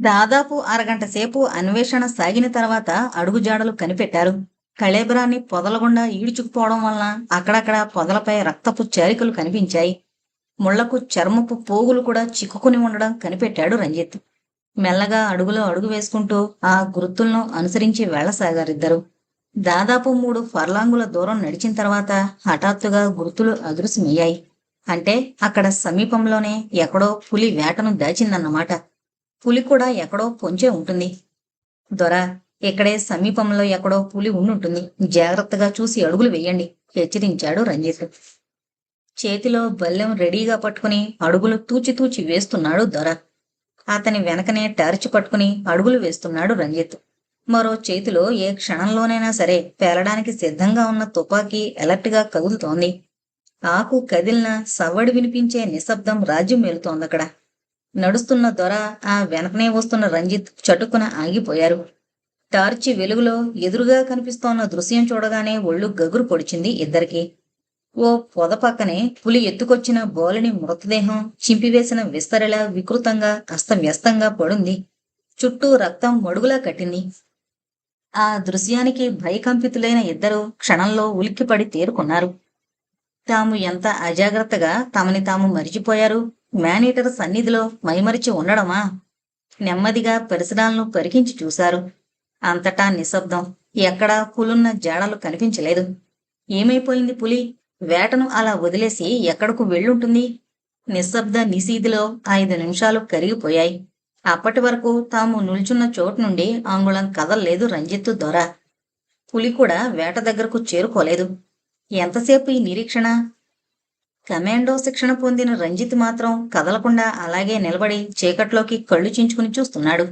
దాదాపు అరగంట సేపు అన్వేషణ సాగిన తర్వాత అడుగుజాడలు కనిపెట్టారు. కళేబరాన్ని పొదలగుండా ఈడ్చుకుపోవడం వలన అక్కడక్కడ పొదలపై రక్తపు చారికలు కనిపించాయి. ముళ్లకు చర్మపు పోగులు కూడా చిక్కుకుని ఉండడం కనిపెట్టాడు రంజిత్. మెల్లగా అడుగులో అడుగు వేసుకుంటూ ఆ గుర్తులను అనుసరించి వెళ్లసాగారిద్దరు. దాదాపు 3 ఫర్లాంగుల దూరం నడిచిన తర్వాత హఠాత్తుగా గుర్తులు అదృశ్యమయ్యాయి. అంటే అక్కడ సమీపంలోనే ఎక్కడో పులి వేటను దాచిందన్నమాట. పులి కూడా ఎక్కడో పొంచే ఉంటుంది. దొర, ఇక్కడే సమీపంలో ఎక్కడో పులి ఉండుంటుంది. జాగ్రత్తగా చూసి అడుగులు వెయ్యండి హెచ్చరించాడు రంజిత్. చేతిలో బల్లెం రెడీగా పట్టుకుని అడుగులు తూచి వేస్తున్నాడు దొర. అతని వెనకనే టార్చి పట్టుకుని అడుగులు వేస్తున్నాడు రంజిత్. మరో చేతిలో ఏ క్షణంలోనైనా సరే పేలడానికి సిద్ధంగా ఉన్న తుపాకీ అలర్ట్గా కదులుతోంది. ఆకు కదిలిన సవ్వడి వినిపించే నిశ్శబ్దం రాజ్యం మేలుతోందక్కడ. నడుస్తున్న దొర, ఆ వెనకనే వస్తున్న రంజిత్ చటుక్కున ఆగిపోయారు. టార్చి వెలుగులో ఎదురుగా కనిపిస్తోన్న దృశ్యం చూడగానే ఒళ్ళు గగురు పొడిచింది ఇద్దరికి. ఓ పొద పక్కనే పులి ఎత్తుకొచ్చిన బోలిని మృతదేహం చింపివేసిన విస్తరిలా వికృతంగా అస్తవ్యస్తంగా పడుంది. చుట్టూ రక్తం మడుగులా కట్టింది. ఆ దృశ్యానికి భయకంపితులైన ఇద్దరు క్షణంలో ఉలిక్కిపడి తేరుకున్నారు. తాము ఎంత అజాగ్రత్తగా తమని తాము మరిచిపోయారు. మేనీటర్ సన్నిధిలో మైమరిచి ఉండడమా? నెమ్మదిగా పరిసరాలను పరికించి చూశారు. అంతటా నిశ్శబ్దం. ఎక్కడా పులున్న జాడలు కనిపించలేదు. ఏమైపోయింది పులి? వేటను అలా వదిలేసి ఎక్కడకు వెళ్ళుంటుంది? నిశ్శబ్ద నిశీదిలో 5 నిమిషాలు కరిగిపోయాయి. అప్పటి వరకు తాము నిల్చున్న చోటు నుండి అంగుళం కదల్లేదు రంజిత్తు దొర. పులి కూడా వేట దగ్గరకు చేరుకోలేదు. ఎంతసేపు ఈ నిరీక్షణ? కమాండో శిక్షణ పొందిన రంజిత్ మాత్రం కదలకుండా అలాగే నిలబడి చీకట్లోకి కళ్ళు చించుకుని చూస్తున్నాడు.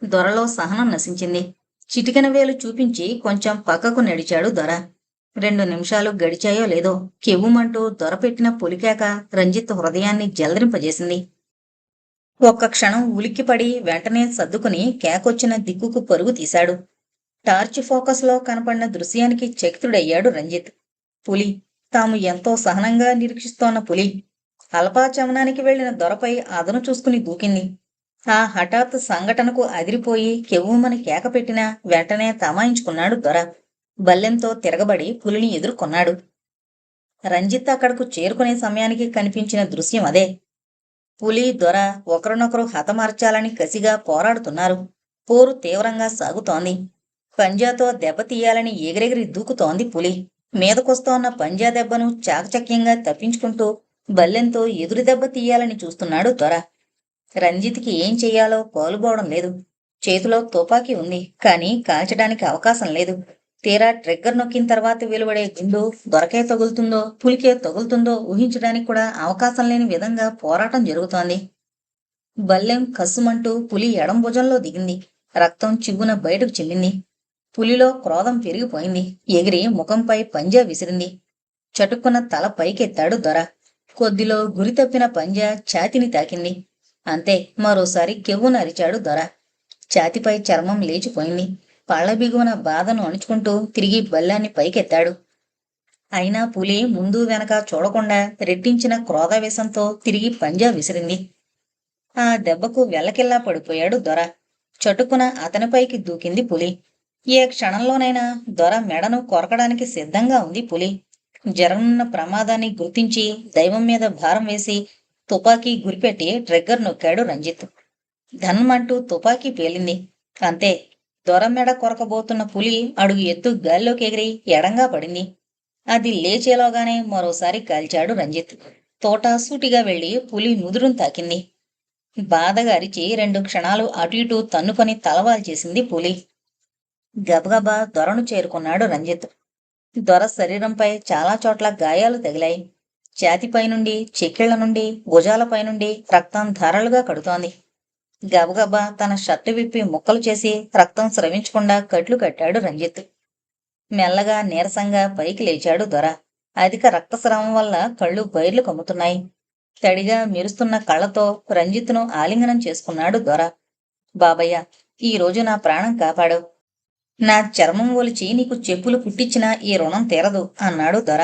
దొరలో సహనం నశించింది. చిటికెన వేలు చూపించి కొంచెం పక్కకు నడిచాడు దొర. 2 నిమిషాలు గడిచాయో లేదో కెవ్వుమంటూ దొరపెట్టిన పులికేక రంజిత్ హృదయాన్ని జలదరింపజేసింది. ఒక్క క్షణం ఉలిక్కిపడి వెంటనే సర్దుకుని కేకొచ్చిన దిక్కుకు పరుగు తీశాడు. టార్చ్ ఫోకస్లో కనపడిన దృశ్యానికి చకితుడయ్యాడు రంజిత్. పులి. తాము ఎంతో సహనంగా నిరీక్షిస్తోన్న పులి. అల్పాచమనానికి వెళ్లిన దొరపై అదను చూసుకుని దూకింది. ఆ హఠాత్ సంఘటనకు అదిరిపోయి కెవ్వుమని కేకపెట్టినా వెంటనే తమాయించుకున్నాడు దొర. బల్లెంతో తిరగబడి పులిని ఎదుర్కొన్నాడు. రంజిత్ అక్కడకు చేరుకునే సమయానికి కనిపించిన దృశ్యం అదే. పులి, దొర ఒకరినొకరు హతమార్చాలని కసిగా పోరాడుతున్నారు. పోరు తీవ్రంగా సాగుతోంది. పంజాతో దెబ్బతీయాలని ఎగిరెగిరి దూకుతోంది పులి. మీదకొస్తోన్న పంజా దెబ్బను చాకచక్యంగా తప్పించుకుంటూ బల్లెంతో ఎదురు దెబ్బ తీయాలని చూస్తున్నాడు దొర. రంజిత్కి ఏం చెయ్యాలో పాలుపోవడం లేదు. చేతిలో తుపాకీ ఉంది, కానీ కాల్చడానికి అవకాశం లేదు. తీరా ట్రిగ్గర్ నొక్కిన తర్వాత వెలువడే గుండు దొరకే తగులుతుందో పులికే తగులుతుందో ఊహించడానికి కూడా అవకాశం లేని విధంగా పోరాటం జరుగుతోంది. బల్లెం కస్సుమంటూ పులి ఎడం భుజంలో దిగింది. రక్తం చివ్వున బయటకు చెల్లింది. పులిలో క్రోధం పెరిగిపోయింది. ఎగిరి ముఖంపై పంజా విసిరింది. చటుక్కున తల పైకెత్తాడు దొర. కొద్దిలో గురి తప్పిన పంజా ఛాతిని తాకింది. అంతే, మరోసారి కెవ్వున అరిచాడు దొర. ఛాతిపై చర్మం లేచిపోయింది. పళ్ల బిగువన బాధను అణుచుకుంటూ తిరిగి బల్లాన్ని పైకెత్తాడు. అయినా పులి ముందు వెనక చూడకుండా రెట్టించిన క్రోధవేశంతో తిరిగి పంజా విసిరింది. ఆ దెబ్బకు వెల్లకిల్లా పడిపోయాడు దొర. చటుక్కున అతనిపైకి దూకింది పులి. ఏ క్షణంలోనైనా దొర మెడను కొరకడానికి సిద్ధంగా ఉంది పులి. జరగనున్న ప్రమాదాన్ని గుర్తించి దైవం మీద భారం వేసి తుపాకీ గురిపెట్టి ట్రిగ్గర్ నొక్కాడు రంజిత్. ధన్మంటూ తుపాకీ పేలింది. అంతే, దొర మెడ కొరకబోతున్న పులి అడుగు ఎత్తు గాల్లోకి ఎగిరి ఎడంగా పడింది. అది లేచేలోగానే మరోసారి కాల్చాడు రంజిత్. తోట సూటిగా వెళ్లి పులి నుదురును తాకింది. బాధగా అరిచి 2 క్షణాలు అటు ఇటూ తన్నుకొని తలవాల్ చేసింది పులి. గబగబా దొరను చేరుకున్నాడు రంజిత్. దొర శరీరంపై చాలా చోట్ల గాయాలు తగిలాయి. ఛాతిపై నుండి, చెక్కిళ్ల నుండి, భుజాలపై నుండి రక్తం ధారలుగా కడుతోంది. గబగబా తన షర్టు విప్పి ముక్కలు చేసి రక్తం స్రవించకుండా కట్లు కట్టాడు రంజిత్. మెల్లగా నీరసంగా పైకి లేచాడు దొర. అధిక రక్తస్రావం వల్ల కళ్ళు బైర్లు కమ్ముతున్నాయి. తడిగా మెరుస్తున్న కళ్లతో రంజిత్ను ఆలింగనం చేసుకున్నాడు దొర. బాబయ్య, ఈ రోజు నా ప్రాణం కాపాడావు. నా చర్మం ఒలిచి నీకు చెప్పులు కుట్టించినా ఈ రుణం తీరదు అన్నాడు దొర.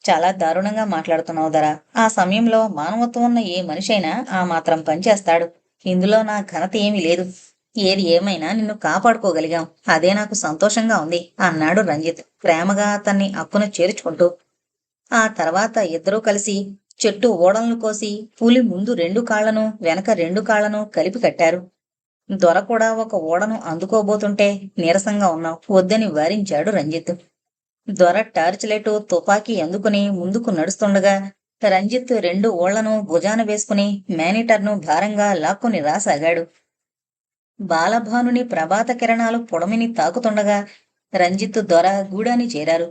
చాలా దారుణంగా మాట్లాడుతున్నావు దొర. ఆ సమయంలో మానవత్వం ఉన్న ఏ మనిషైనా ఆ మాత్రం పనిచేస్తాడు. ఇందులో నా ఘనత ఏమీ లేదు. ఏది ఏమైనా నిన్ను కాపాడుకోగలిగాం. అదే నాకు సంతోషంగా ఉంది అన్నాడు రంజిత్ ప్రేమగా అతన్ని అక్కున చేర్చుకుంటూ. ఆ తర్వాత ఇద్దరూ కలిసి చెట్టు ఓడలను కోసి పులి ముందు 2 కాళ్లను వెనక 2 కాళ్లను కలిపి కట్టారు. దొర కూడా ఒక ఓడను అందుకోబోతుంటే నీరసంగా ఉన్నావు, వద్దని వారించాడు రంజిత్. దొర టార్చ్ లైటు తుపాకీ అందుకుని ముందుకు నడుస్తుండగా రంజిత్ 2 ఓళ్లను భుజాన వేసుకుని మేనీటర్ను భారంగా లాక్కుని రాసాగాడు. బాలభానుని ప్రభాత కిరణాలు పొడమిని తాకుతుండగా రంజిత్ దొర గూడాని చేరారు.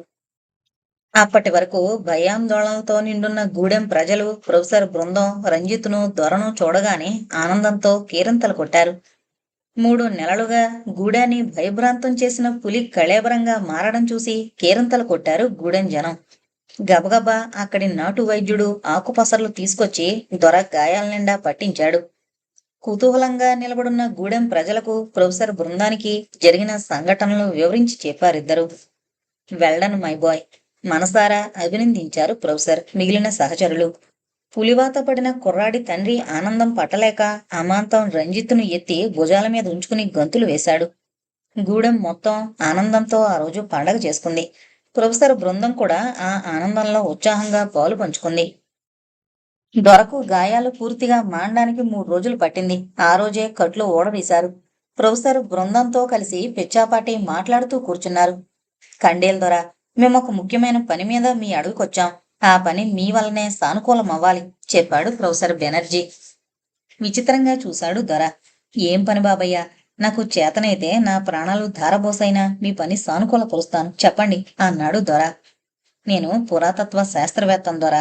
అప్పటి వరకు భయాందోళనలతో నిండున్న గూడెం ప్రజలు, ప్రొఫెసర్ బృందం రంజిత్ను దొరను చూడగానే ఆనందంతో కేరింతలు కొట్టారు. 3 నెలలుగా గూడాన్ని భయభ్రాంతం చేసిన పులి కళేబరంగా మారడం చూసి కేరింతలు కొట్టారు గూడెం జనం. గబగబా అక్కడి నాటు వైద్యుడు ఆకుపసర్లు తీసుకొచ్చి దొర గాయాల నిండా పట్టించాడు. కుతూహలంగా నిలబడున్న గూడెం ప్రజలకు, ప్రొఫెసర్ బృందానికి జరిగిన సంఘటనలు వివరించి చెప్పారిద్దరు. వెల్డన్ మై బాయ్, మనసారా అభినందించారు ప్రొఫెసర్ మిగిలిన సహచరులు. పులివాత పడిన కుర్రాడి తండ్రి ఆనందం పట్టలేక అమాంతం రంజిత్తును ఎత్తి భుజాల మీద ఉంచుకుని గంతులు వేశాడు. గూడెం మొత్తం ఆనందంతో ఆ రోజు పండగ చేసుకుంది. ప్రొఫెసర్ బృందం కూడా ఆ ఆనందంలో ఉత్సాహంగా పాలు పంచుకుంది. దొరకు గాయాలు పూర్తిగా మానడానికి 3 రోజులు పట్టింది. ఆ రోజే కట్లు ఊడదీశారు. ప్రొఫెసర్ బృందంతో కలిసి పిచ్చాపాటి మాట్లాడుతూ కూర్చున్నారు. కండేల్ దొర, మేమొక ముఖ్యమైన పని మీద మీ అడుగుకొచ్చాం. ఆ పని మీ వల్లనే సానుకూలం అవ్వాలి చెప్పాడు ప్రొఫెసర్ బెనర్జీ. విచిత్రంగా చూశాడు దొర. ఏం పని బాబయ్య? నాకు చేతనైతే నా ప్రాణాలు ధారబోసైనా మీ పని సానుకూలపరుస్తాను, చెప్పండి అన్నాడు దొర. నేను పురాతత్వ శాస్త్రవేత్తం దొర.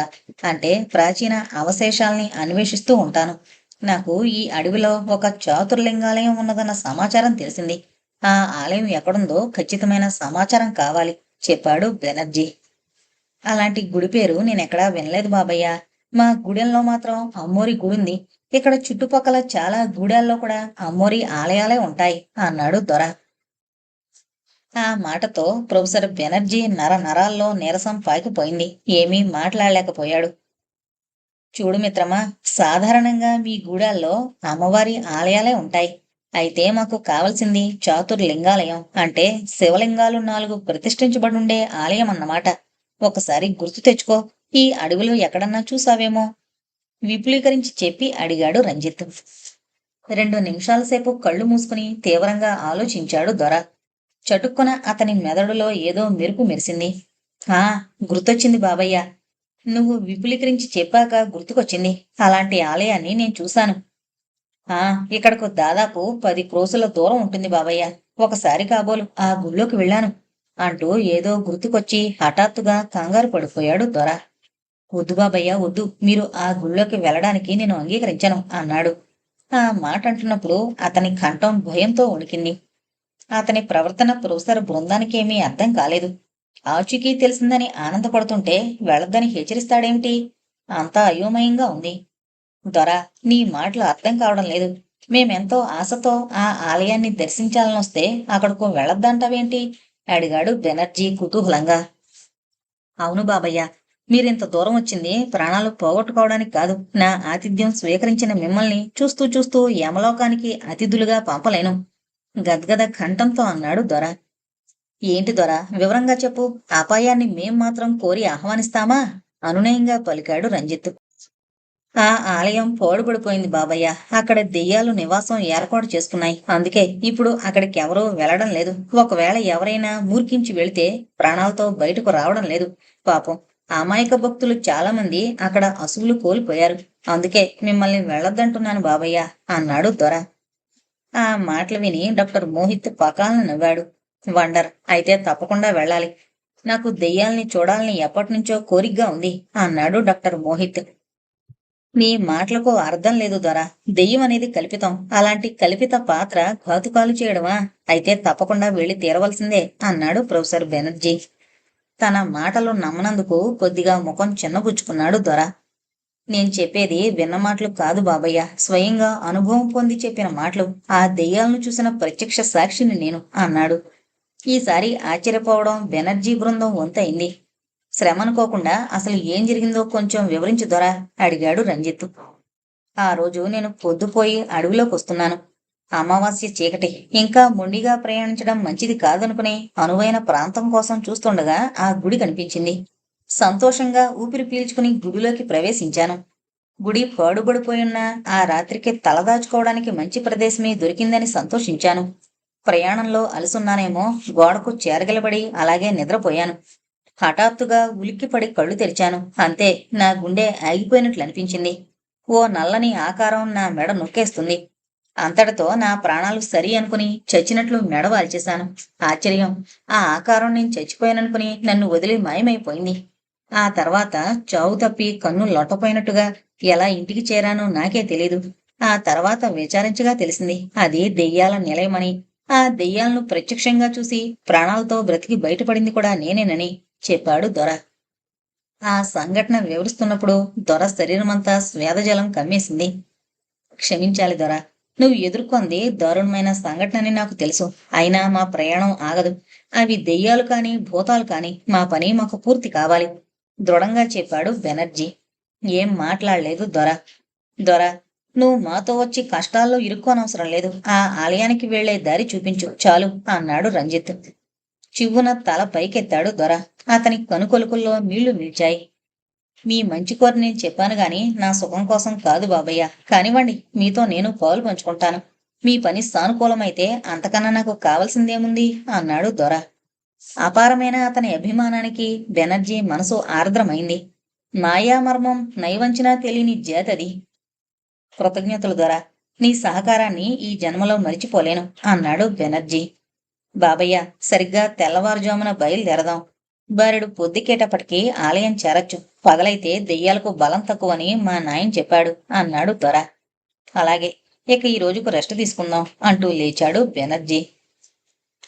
అంటే ప్రాచీన అవశేషాల్ని అన్వేషిస్తూ ఉంటాను. నాకు ఈ అడవిలో ఒక చాతుర్లింగాలయం ఉన్నదన్న సమాచారం తెలిసింది. ఆ ఆలయం ఎక్కడుందో ఖచ్చితమైన సమాచారం కావాలి చెప్పాడు బెనర్జీ. అలాంటి గుడి పేరు నేనెక్కడా వినలేదు బాబయ్య. మా గుడెంలో మాత్రం అమ్మోరి గుడుంది. ఇక్కడ చుట్టుపక్కల చాలా గూడాల్లో కూడా అమ్మోరి ఆలయాలే ఉంటాయి అన్నాడు దొర. ఆ మాటతో ప్రొఫెసర్ బెనర్జీ నరాల్లో నీరసం పాకిపోయింది. ఏమీ మాట్లాడలేకపోయాడు. చూడు మిత్రమా, సాధారణంగా మీ గూడాల్లో అమ్మవారి ఆలయాలే ఉంటాయి. అయితే మాకు కావలసింది చాతుర్లింగాలయం, అంటే శివలింగాలు 4 ప్రతిష్ఠించబడుండే ఆలయం అన్నమాట. ఒకసారి గుర్తు తెచ్చుకో. ఈ అడవిలో ఎక్కడన్నా చూసావేమో విపులీకరించి చెప్పి అడిగాడు రంజిత్. 2 నిమిషాల సేపు కళ్ళు మూసుకుని తీవ్రంగా ఆలోచించాడు దొర. చటుక్కున అతని మెదడులో ఏదో మెరుపు మెరిసింది. ఆ, గుర్తొచ్చింది బాబయ్య. నువ్వు విపులీకరించి చెప్పాక గుర్తుకొచ్చింది. అలాంటి ఆలయాన్ని నేను చూశాను. ఆ, ఇక్కడకు దాదాపు 10 క్రోసుల దూరం ఉంటుంది బాబయ్య. ఒకసారి కాబోలు ఆ గుళ్ళోకి వెళ్ళాను అంటూ ఏదో గుర్తుకొచ్చి హఠాత్తుగా కంగారు పడిపోయాడు దొర. వద్దు బాబయ్య వద్దు, మీరు ఆ గుళ్ళోకి వెళ్ళడానికి నేను అంగీకరించను అన్నాడు. ఆ మాట అంటున్నప్పుడు అతని కంఠం భయంతో వణికింది. అతని ప్రవర్తన ప్రొఫెసర్ బృందానికేమీ అర్థం కాలేదు. ఆచూకీ తెలిసిందని ఆనందపడుతుంటే వెళ్ళొద్దని హెచ్చరిస్తాడేమిటి? అంతా అయోమయంగా ఉంది. దొర, నీ మాటలు అర్థం కావడం లేదు. మేమెంతో ఆశతో ఆ ఆలయాన్ని దర్శించాలనొస్తే అక్కడకు వెళ్ళొద్దంటావేంటి అడిగాడు బెనర్జీ కుతూహలంగా. అవును బాబయ్య, మీరింత దూరం వచ్చింది ప్రాణాలు పోగొట్టుకోవడానికి కాదు. నా ఆతిథ్యం స్వీకరించిన మిమ్మల్ని చూస్తూ చూస్తూ యమలోకానికి అతిథులుగా పంపలేను గద్గద కంఠంతో అన్నాడు దొర. ఏంటి దొర, వివరంగా చెప్పు. అపాయాన్ని మేం మాత్రం కోరి ఆహ్వానిస్తామా అనునయంగా పలికాడు రంజిత్. ఆ ఆలయం పాడుపడిపోయింది బాబయ్య. అక్కడ దెయ్యాలు నివాసం ఏర్పాటు చేసుకున్నాయి. అందుకే ఇప్పుడు అక్కడికి ఎవరూ వెళ్లడం లేదు. ఒకవేళ ఎవరైనా మూర్ఖించి వెళితే ప్రాణాలతో బయటకు రావడం లేదు. పాపం అమాయక భక్తులు చాలా మంది అక్కడ అసువులు కోల్పోయారు. అందుకే మిమ్మల్ని వెళ్ళొద్దంటున్నాను బాబయ్య అన్నాడు దొర. ఆ మాటలు విని డాక్టర్ మోహిత్ పకాలను నవ్వాడు. వండర్, అయితే తప్పకుండా వెళ్ళాలి. నాకు దెయ్యాల్ని చూడాలని ఎప్పటినుంచో కోరికగా ఉంది అన్నాడు డాక్టర్ మోహిత్. నీ మాటలకు అర్థం లేదు దొర. దెయ్యం అనేది కల్పితం. అలాంటి కల్పిత పాత్ర ఘాతుకాలు చేయడమా? అయితే తప్పకుండా వెళ్లి తీరవలసిందే అన్నాడు ప్రొఫెసర్ బెనర్జీ. తన మాటలు నమ్మనందుకు కొద్దిగా ముఖం చిన్నబుచ్చుకున్నాడు దొర. నేను చెప్పేది విన్న మాటలు కాదు బాబయ్య, స్వయంగా అనుభవం పొంది చెప్పిన మాటలు. ఆ దెయ్యాలను చూసిన ప్రత్యక్ష సాక్షిని నేను అన్నాడు. ఈసారి ఆశ్చర్యపోవడం బెనర్జీ బృందం వంతైంది. శ్రమనుకోకుండా అసలు ఏం జరిగిందో కొంచెం వివరించు దొర అడిగాడు రంజిత్. ఆ రోజు నేను పొద్దుపోయి అడవిలోకి వస్తున్నాను. అమావాస్య చీకటి. ఇంకా మొండిగా ప్రయాణించడం మంచిది కాదనుకుని అనువైన ప్రాంతం కోసం చూస్తుండగా ఆ గుడి కనిపించింది. సంతోషంగా ఊపిరి పీల్చుకుని గుడిలోకి ప్రవేశించాను. గుడి పాడుబడిపోయున్న ఆ రాత్రికి తలదాచుకోవడానికి మంచి ప్రదేశమే దొరికిందని సంతోషించాను. ప్రయాణంలో అలసున్నానేమో, గోడకు చేరగలబడి అలాగే నిద్రపోయాను. హఠాత్తుగా ఉలిక్కిపడి కళ్ళు తెరిచాను. అంతే, నా గుండె ఆగిపోయినట్లు అనిపించింది. ఓ నల్లని ఆకారం నా మెడ నొక్కేస్తుంది. అంతటితో నా ప్రాణాలు సరి అనుకుని చచ్చినట్లు మెడ వాల్చేశాను. ఆశ్చర్యం, ఆ ఆకారం నేను చచ్చిపోయాననుకుని నన్ను వదిలి మాయమైపోయింది. ఆ తర్వాత చావు తప్పి కన్ను లొట్టపోయినట్టుగా ఎలా ఇంటికి చేరానో నాకే తెలీదు. ఆ తర్వాత విచారించగా తెలిసింది అది దెయ్యాల నిలయమని. ఆ దెయ్యాలను ప్రత్యక్షంగా చూసి ప్రాణాలతో బ్రతికి బయటపడింది కూడా నేనేనని చెప్పాడు దొర. ఆ సంఘటన వివరిస్తున్నప్పుడు దొర శరీరమంతా స్వేదజలం కమ్మేసింది. క్షమించాలి దొర. నువ్వు ఎదుర్కొంది దారుణమైన సంఘటనని నాకు తెలుసు. అయినా మా ప్రయాణం ఆగదు. అవి దెయ్యాలు కాని భూతాలు కాని మా పని మాకు పూర్తి కావాలి, దృఢంగా చెప్పాడు బెనర్జీ. ఏం మాట్లాడలేదు దొర. దొర, నువ్వు మాతో వచ్చి కష్టాల్లో ఇరుక్కోనవసరం లేదు. ఆ ఆలయానికి వెళ్లే దారి చూపించు చాలు అన్నాడు రంజిత్. చివ్వున తల పైకెత్తాడు దొర. అతని కనుకొలుకుల్లో నీళ్లు నిలిచాయి. మీ మంచి కోరి నేను చెప్పాను గాని నా సుఖం కోసం కాదు బాబయ్య. కానివ్వండి, మీతో నేను పాలు పంచుకుంటాను. మీ పని సానుకూలమైతే అంతకన్నా నాకు కావలసిందేముంది అన్నాడు దొర. అపారమైన అతని అభిమానానికి బెనర్జీ మనసు ఆర్ద్రమైంది. మాయామర్మం నైవంచనా తెలియని జాతది. కృతజ్ఞతలు దొర. నీ సహకారాన్ని ఈ జన్మలో మరిచిపోలేను అన్నాడు బెనర్జీ. బాబయ్య, సరిగ్గా తెల్లవారుజామున బయలుదేరదాం. బారెడు పొద్దుకేటప్పటికీ ఆలయం చేరొచ్చు. పగలైతే దెయ్యాలకు బలం తక్కువని మా నాయన చెప్పాడు అన్నాడు దొర. అలాగే, ఇక ఈ రోజుకు రెస్ట్ తీసుకుందాం అంటూ లేచాడు బెనర్జీ.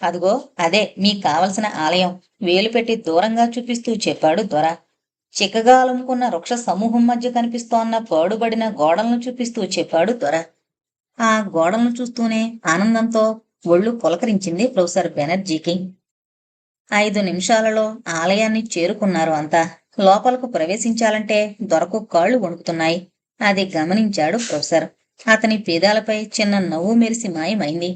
అదిగో అదే మీకు కావలసిన ఆలయం, వేలు పెట్టి దూరంగా చూపిస్తూ చెప్పాడు దొర. చిక్కగా అలుముకున్న వృక్ష సమూహం మధ్య కనిపిస్తోన్న పాడుబడిన గోడలను చూపిస్తూ చెప్పాడు దొర. ఆ గోడలను చూస్తూనే ఆనందంతో ఒళ్ళు పులకరించింది ప్రొఫెసర్ బెనర్జీకి. 5 నిమిషాలలో ఆలయాన్ని చేరుకున్నారు అంతా. లోపలకు ప్రవేశించాలంటే దొరకు కాళ్లు వణుకుతున్నాయి. అది గమనించాడు ప్రొఫెసర్. అతని పేదాలపై చిన్న నవ్వు మెరిసి మాయమైంది.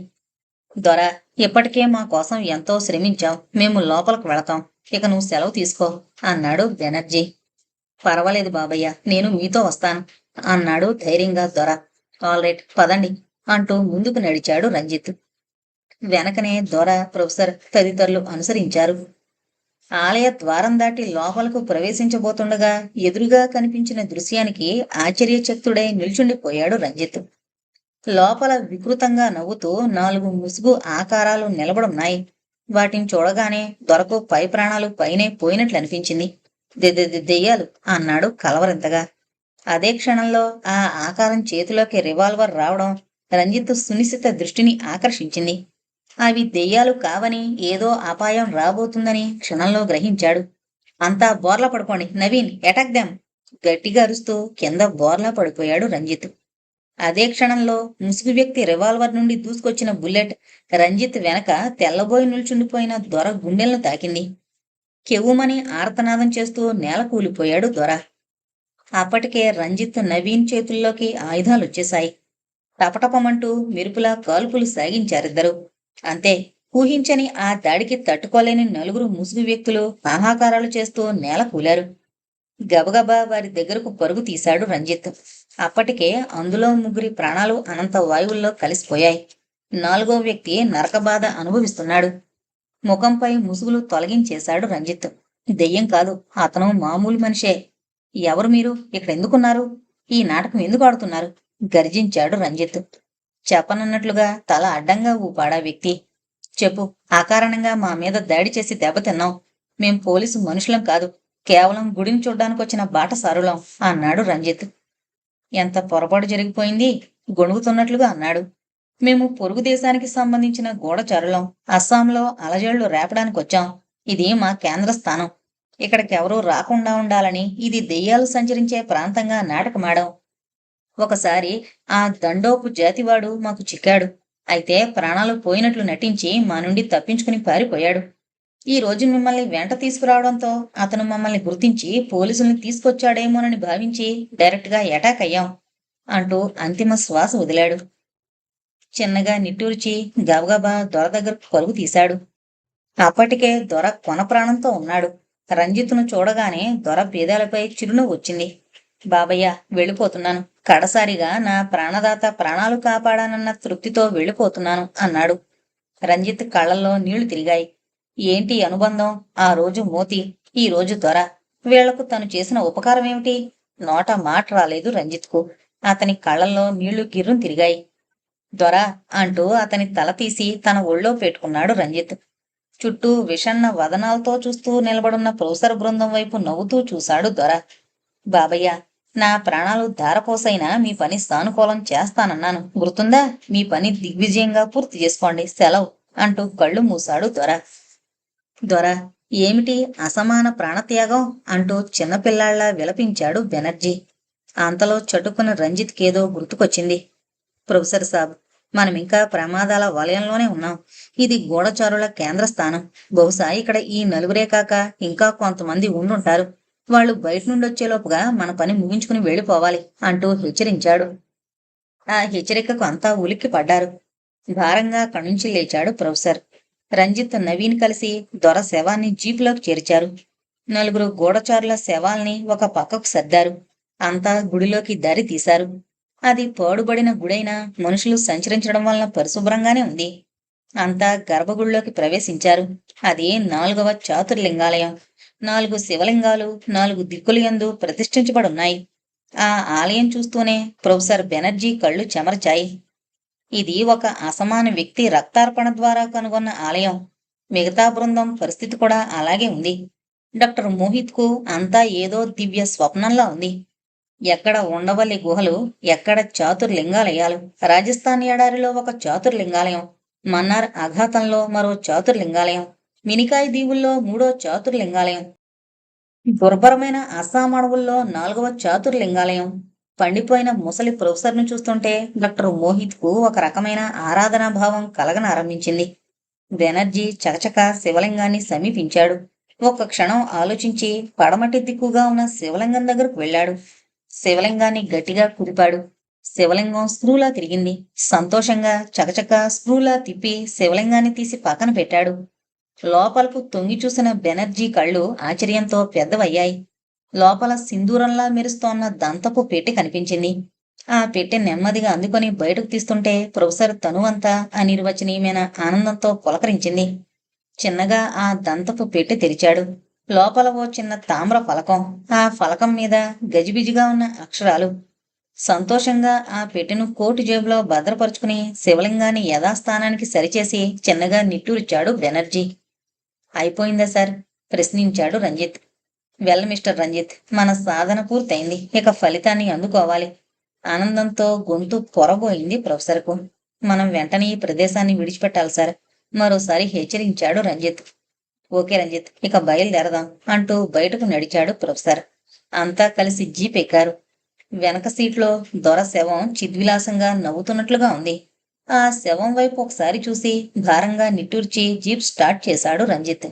దొర, ఇప్పటికే మా కోసం ఎంతో శ్రమించావు. మేము లోపలకు వెళతాం. ఇక నువ్వు సెలవు తీసుకో అన్నాడు బెనర్జీ. పర్వాలేదు బాబయ్య, నేను మీతో వస్తాను అన్నాడు ధైర్యంగా దొర. ఆల్ రైట్, పదండి అంటూ ముందుకు నడిచాడు రంజిత్. వెనకనే దొర, ప్రొఫెసర్ తదితరులు అనుసరించారు. ఆలయ ద్వారం దాటి లోపలకు ప్రవేశించబోతుండగా ఎదురుగా కనిపించిన దృశ్యానికి ఆశ్చర్యచకితుడై నిల్చుండిపోయాడు రంజిత్. లోపల వికృతంగా నవ్వుతూ 4 ముసుగు ఆకారాలు నిలబడున్నాయి. వాటిని చూడగానే దొరకు పై ప్రాణాలు పైనే పోయినట్లు అనిపించింది. దెయ్యాలు అన్నాడు కలవరింతగా. అదే క్షణంలో ఆ ఆకారం చేతిలోకి రివాల్వర్ రావడం రంజిత్ సునిశ్చిత దృష్టిని ఆకర్షించింది. అవి దెయ్యాలు కావని, ఏదో అపాయం రాబోతుందని క్షణంలో గ్రహించాడు. అంతా బోర్లా పడుకోండి, నవీన్ అటాక్ దెమ్ గట్టిగా అరుస్తూ కింద బోర్లా పడిపోయాడు రంజిత్. అదే క్షణంలో ముసుగు వ్యక్తి రివాల్వర్ నుండి దూసుకొచ్చిన బుల్లెట్ రంజిత్ వెనక తెల్లబోయి నిల్చుండిపోయిన దొర గుండెలను తాకింది. కెవ్వుమని ఆర్తనాదం చేస్తూ నేల కూలిపోయాడు దొర. అప్పటికే రంజిత్, నవీన్ చేతుల్లోకి ఆయుధాలొచ్చేశాయి. టపటపమంటూ మెరుపులా కాల్పులు సాగించారిద్దరు. అంతే, ఊహించని ఆ దాడికి తట్టుకోలేని 4 ముసుగు వ్యక్తులు ఆహాకారాలు చేస్తూ నేల కూలారు. గబగబా వారి దగ్గరకు పరుగు తీశాడు రంజిత్. అప్పటికే అందులో 3 ప్రాణాలు అనంత వాయువుల్లో కలిసిపోయాయి. 4వ వ్యక్తి నరకబాధ అనుభవిస్తున్నాడు. ముఖంపై ముసుగులు తొలగించేశాడు రంజిత్. దెయ్యం కాదు, అతను మామూలు మనిషే. ఎవరు మీరు? ఇక్కడెందుకున్నారు? ఈ నాటకం ఎందుకు ఆడుతున్నారు? గర్జించాడు రంజిత్. చెప్పనన్నట్లుగా తల అడ్డంగా ఊపాడా వ్యక్తి. చెప్పు, అకారణంగా మా మీద దాడి చేసి దెబ్బతిన్నాం. మేం పోలీసు మనుషులం కాదు, కేవలం గుడిని చూడ్డానికొచ్చిన బాటసారులం అన్నాడు రంజిత్. ఎంత పొరపాటు జరిగిపోయింది, గొణుగుతున్నట్లుగా అన్నాడు. మేము పొరుగు దేశానికి సంబంధించిన గూఢచారులం. అస్సాంలో అలజడులు రేపడానికొచ్చాం. ఇది మా కేంద్ర స్థానం. ఇక్కడికెవరూ రాకుండా ఉండాలని ఇది దెయ్యాలు సంచరించే ప్రాంతంగా నాటకమాడాం. ఒకసారి ఆ దండోపు జాతివాడు మాకు చిక్కాడు. అయితే ప్రాణాలు పోయినట్లు నటించి మా నుండి తప్పించుకుని పారిపోయాడు. ఈ రోజు మిమ్మల్ని వెంట తీసుకురావడంతో అతను మమ్మల్ని గుర్తించి పోలీసుల్ని తీసుకొచ్చాడేమోనని భావించి డైరెక్ట్గా అటాక్ అయ్యాం. అంటూ అంతిమ శ్వాస వదిలాడు. చిన్నగా నిట్టూర్చి గబగబా దొర దగ్గరకు పరుగు తీశాడు. అప్పటికే దొర కొన ప్రాణంతో ఉన్నాడు. రంజిత్ను చూడగానే దొర పేదాలపై చిరునవ్వు వచ్చింది. బాబయ్య, వెళ్ళిపోతున్నాను. కడసారిగా నా ప్రాణదాత ప్రాణాలు కాపాడానన్న తృప్తితో వెళ్ళిపోతున్నాను అన్నాడు. రంజిత్ కళ్ళల్లో నీళ్లు తిరిగాయి. ఏంటి అనుబంధం? ఆ రోజు మోతి, ఈ రోజు దొర. వీళ్లకు తను చేసిన ఉపకారం ఏమిటి? నోట మాట రాలేదు రంజిత్కు. అతని కళ్ళల్లో నీళ్లు గిర్రుం తిరిగాయి. దొర అంటూ అతని తల తీసి తన ఒళ్ళో పెట్టుకున్నాడు రంజిత్. చుట్టూ విషన్న వదనాలతో చూస్తూ నిలబడున్న ప్రొఫెసర్ బృందం వైపు నవ్వుతూ చూశాడు దొర. బాబయ్య, నా ప్రాణాలు ధారపోసైనా మీ పని సానుకూలం చేస్తానన్నాను. గుర్తుందా? మీ పని దిగ్విజయంగా పూర్తి చేసుకోండి. సెలవు అంటూ కళ్ళు మూశాడు దొర. దొర, ఏమిటి అసమాన ప్రాణత్యాగం అంటూ చిన్నపిల్లాళ్లా విలపించాడు బెనర్జీ. అంతలో చటుకున రంజిత్కేదో గుర్తుకొచ్చింది. ప్రొఫెసర్ సాబ్, మనమింకా ప్రమాదాల వలయంలోనే ఉన్నాం. ఇది గూఢచారుల కేంద్ర స్థానం. బహుశా ఇక్కడ ఈ నలుగురే కాక ఇంకా కొంతమంది ఉండుంటారు. వాళ్ళు బయట నుండి వచ్చేలోపుగా మన పని ముగించుకుని వెళ్ళిపోవాలి అంటూ హెచ్చరించాడు. ఆ హెచ్చరికకు అంతా ఉలిక్కి పడ్డారు. భారంగా అక్కడి నుంచి లేచాడు ప్రొఫెసర్. రంజిత్, నవీన్ కలిసి దొర శవాన్ని జీపులోకి చేర్చారు. నలుగురు గూఢచారుల శవాల్ని ఒక పక్కకు సర్దారు. అంతా గుడిలోకి దారి తీశారు. అది పాడుబడిన గుడైనా మనుషులు సంచరించడం వలన పరిశుభ్రంగానే ఉంది. అంతా గర్భగుడిలోకి ప్రవేశించారు. అది 4వ చాతుర్లింగాలయం. 4 శివలింగాలు 4 దిక్కులయందు ప్రతిష్ఠించబడున్నాయి. ఆ ఆలయం చూస్తూనే ప్రొఫెసర్ బెనర్జీ కళ్ళు చెమర్చాయి. ఇది ఒక అసమాన వ్యక్తి రక్తార్పణ ద్వారా కనుగొన్న ఆలయం. మిగతా బృందం పరిస్థితి కూడా అలాగే ఉంది. డాక్టర్ మోహిత్కు అంతా ఏదో దివ్య స్వప్నంలా ఉంది. ఎక్కడ ఉండవల్లి గుహలు, ఎక్కడ చాతుర్లింగాలయాలు. రాజస్థాన్ ఎడారిలో ఒక చాతుర్లింగాలయం, మన్నార్ అఘాతంలో మరో చాతుర్లింగాలయం, మినికాయ్ దీవుల్లో 3వ చాతుర్లింగాలయం, దుర్భరమైన అస్సాం అడవుల్లో 4వ చాతుర్లింగాలయం. పండిపోయిన ముసలి ప్రొఫెసర్ను చూస్తుంటే డాక్టర్ మోహిత్కు ఒక రకమైన ఆరాధనా భావం కలగనారంభించింది. బెనర్జీ చకచక శివలింగాన్ని సమీపించాడు. ఒక్క క్షణం ఆలోచించి పడమటి దిక్కుగా ఉన్న శివలింగం దగ్గరకు వెళ్ళాడు. శివలింగాన్ని గట్టిగా కుదిపాడు. శివలింగం స్క్రూలా తిరిగింది. సంతోషంగా చకచక స్క్రూలా తిప్పి శివలింగాన్ని తీసి పక్కన పెట్టాడు. లోపలకు తొంగి చూసిన బెనర్జీ కళ్ళు ఆశ్చర్యంతో పెద్దవయ్యాయి. లోపల సింధూరంలా మెరుస్తోన్న దంతపు పెట్టె కనిపించింది. ఆ పెట్టె నెమ్మదిగా అందుకొని బయటకు తీస్తుంటే ప్రొఫెసర్ తనువంతా అనిర్వచనీయమైన ఆనందంతో పులకరించింది. చిన్నగా ఆ దంతపు పెట్టె తెరిచాడు. లోపల ఓ చిన్న తామ్ర ఫలకం. ఆ ఫలకం మీద గజిబిజిగా ఉన్న అక్షరాలు. సంతోషంగా ఆ పెట్టెను కోటు జేబులో భద్రపరుచుకుని శివలింగాన్ని యథాస్థానానికి సరిచేసి చిన్నగా నిట్టూర్చాడు బెనర్జీ. అయిపోయిందా సార్? ప్రశ్నించాడు రంజిత్. వెల్ మిస్టర్ రంజిత్, మన సాధన పూర్తయింది. ఇక ఫలితాన్ని అందుకోవాలి. ఆనందంతో గొంతు పొరబోయింది ప్రొఫెసర్కు. మనం వెంటనే ఈ ప్రదేశాన్ని విడిచిపెట్టాలి సార్, మరోసారి హెచ్చరించాడు రంజిత్. ఓకే రంజిత్, ఇక బయలుదేరదాం అంటూ బయటకు నడిచాడు ప్రొఫెసర్. అంతా కలిసి జీప్ ఎక్కారు. వెనక సీట్లో దొర శవం చిద్విలాసంగా నవ్వుతున్నట్లుగా ఉంది. ఆ శవం వైపు ఒకసారి చూసి భారంగా నిట్టూర్చి జీప్ స్టార్ట్ చేశాడు రంజిత్.